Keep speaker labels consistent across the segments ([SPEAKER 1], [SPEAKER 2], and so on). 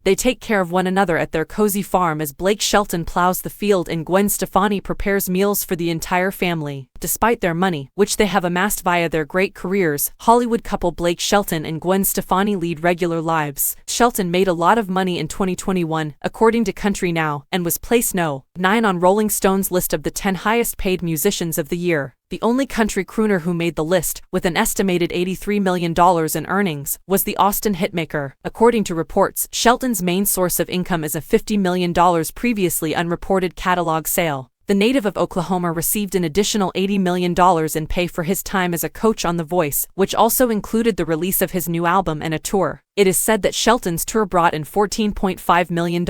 [SPEAKER 1] They take care of one another at their cozy farm as Blake Shelton plows the field and Gwen Stefani prepares meals for the entire family. Despite their money, which they have amassed via their great careers, Hollywood couple Blake Shelton and Gwen Stefani lead regular lives. Shelton made a lot of money in 2021, according to Country Now, and was placed No. 9 on Rolling Stone's list of the 10 highest paid musicians of the year. The only country crooner who made the list, with an estimated $83 million in earnings, was the Austin hitmaker. According to reports, Shelton's main source of income is a $50 million previously unreported catalog sale. The native of Oklahoma received an additional $80 million in pay for his time as a coach on The Voice, which also included the release of his new album and a tour. It is said that Shelton's tour brought in $14.5 million.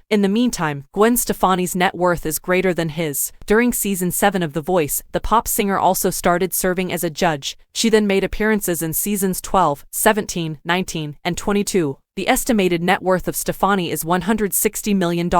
[SPEAKER 1] In the meantime, Gwen Stefani's net worth is greater than his. During season 7 of The Voice, the pop singer also started serving as a judge. She then made appearances in seasons 12, 17, 19, and 22. The estimated net worth of Stefani is $160 million.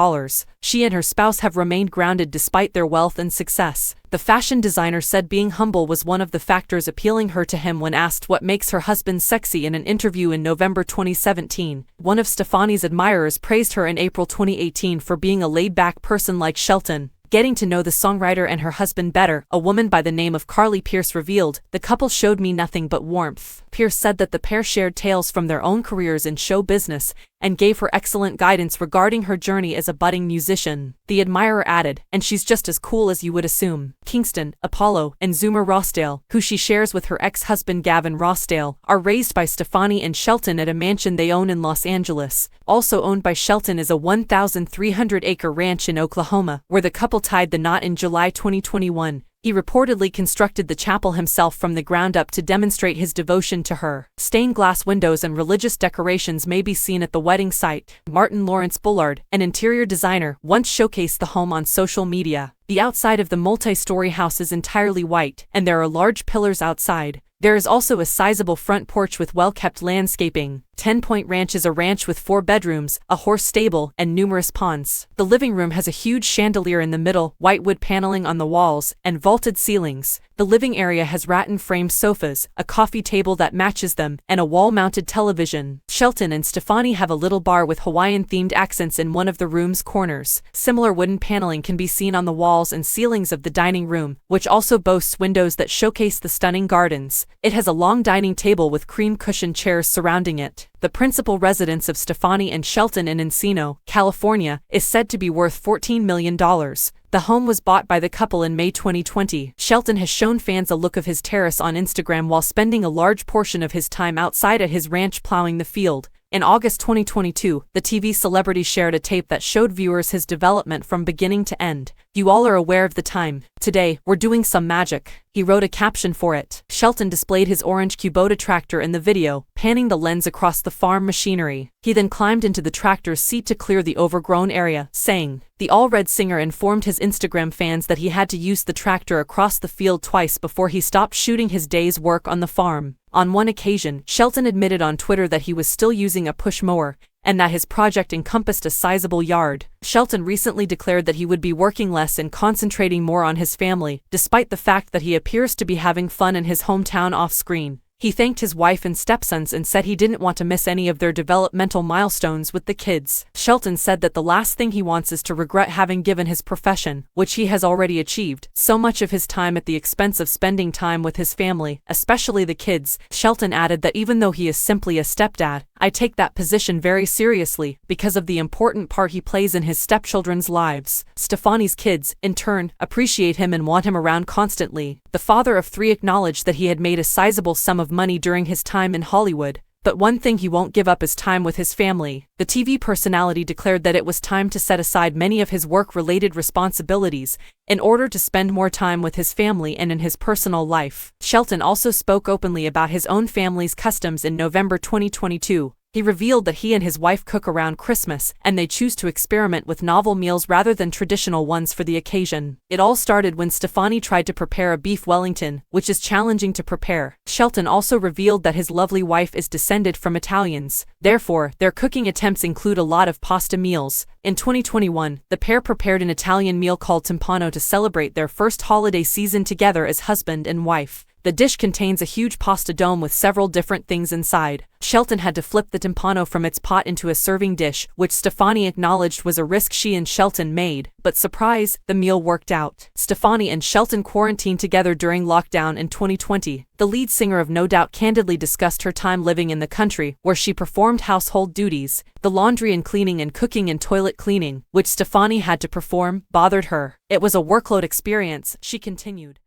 [SPEAKER 1] She and her spouse have remained grounded despite their wealth and success. The fashion designer said being humble was one of the factors appealing her to him when asked what makes her husband sexy in an interview in November 2017. One of Stefani's admirers praised her in April 2018 for being a laid-back person like Shelton. Getting to know the songwriter and her husband better, a woman by the name of Carly Pearce revealed, "The couple showed me nothing but warmth." Pearce said that the pair shared tales from their own careers in show business and gave her excellent guidance regarding her journey as a budding musician. The admirer added, "And she's just as cool as you would assume." Kingston, Apollo, and Zoomer Rossdale, who she shares with her ex-husband Gavin Rossdale, are raised by Stefani and Shelton at a mansion they own in Los Angeles. Also owned by Shelton is a 1,300-acre ranch in Oklahoma, where the couple tied the knot in July 2021. He reportedly constructed the chapel himself from the ground up to demonstrate his devotion to her. Stained glass windows and religious decorations may be seen at the wedding site. Martin Lawrence Bullard, an interior designer, once showcased the home on social media. The outside of the multi-story house is entirely white, and there are large pillars outside. There is also a sizable front porch with well-kept landscaping. 10 Point Ranch is a ranch with 4 bedrooms, a horse stable, and numerous ponds. The living room has a huge chandelier in the middle, white wood paneling on the walls, and vaulted ceilings. The living area has rattan-framed sofas, a coffee table that matches them, and a wall-mounted television. Shelton and Stefani have a little bar with Hawaiian-themed accents in one of the room's corners. Similar wooden paneling can be seen on the walls and ceilings of the dining room, which also boasts windows that showcase the stunning gardens. It has a long dining table with cream-cushioned chairs surrounding it. The principal residence of Stefani and Shelton in Encino, California, is said to be worth $14 million. The home was bought by the couple in May 2020. Shelton has shown fans a look of his terrace on Instagram while spending a large portion of his time outside at his ranch plowing the field. In August 2022, the TV celebrity shared a tape that showed viewers his development from beginning to end. "You all are aware of the time. Today, we're doing some magic." He wrote a caption for it. Shelton displayed his orange Kubota tractor in the video, panning the lens across the farm machinery. He then climbed into the tractor's seat to clear the overgrown area, saying, The all-red singer informed his Instagram fans that he had to use the tractor across the field twice before he stopped shooting his day's work on the farm. On one occasion, Shelton admitted on Twitter that he was still using a push mower, and that his project encompassed a sizable yard. Shelton recently declared that he would be working less and concentrating more on his family, despite the fact that he appears to be having fun in his hometown off-screen. He thanked his wife and stepsons and said he didn't want to miss any of their developmental milestones with the kids. Shelton said that the last thing he wants is to regret having given his profession, which he has already achieved, so much of his time at the expense of spending time with his family, especially the kids. Shelton added that even though he is simply a stepdad, I take that position very seriously because of the important part he plays in his stepchildren's lives. Stefani's kids, in turn, appreciate him and want him around constantly. The father of 3 acknowledged that he had made a sizable sum of money during his time in Hollywood, but one thing he won't give up is time with his family. The TV personality declared that it was time to set aside many of his work-related responsibilities in order to spend more time with his family and in his personal life. Shelton also spoke openly about his own family's customs in November 2022. He revealed that he and his wife cook around Christmas, and they choose to experiment with novel meals rather than traditional ones for the occasion. It all started when Stefani tried to prepare a beef Wellington, which is challenging to prepare. Shelton also revealed that his lovely wife is descended from Italians. Therefore, their cooking attempts include a lot of pasta meals. In 2021, the pair prepared an Italian meal called timpano to celebrate their first holiday season together as husband and wife. The dish contains a huge pasta dome with several different things inside. Shelton had to flip the timpano from its pot into a serving dish, which Stefani acknowledged was a risk she and Shelton made, but surprise, the meal worked out. Stefani and Shelton quarantined together during lockdown in 2020. The lead singer of No Doubt candidly discussed her time living in the country, where she performed household duties. The laundry and cleaning and cooking and toilet cleaning, which Stefani had to perform, bothered her. It was a workload experience, she continued.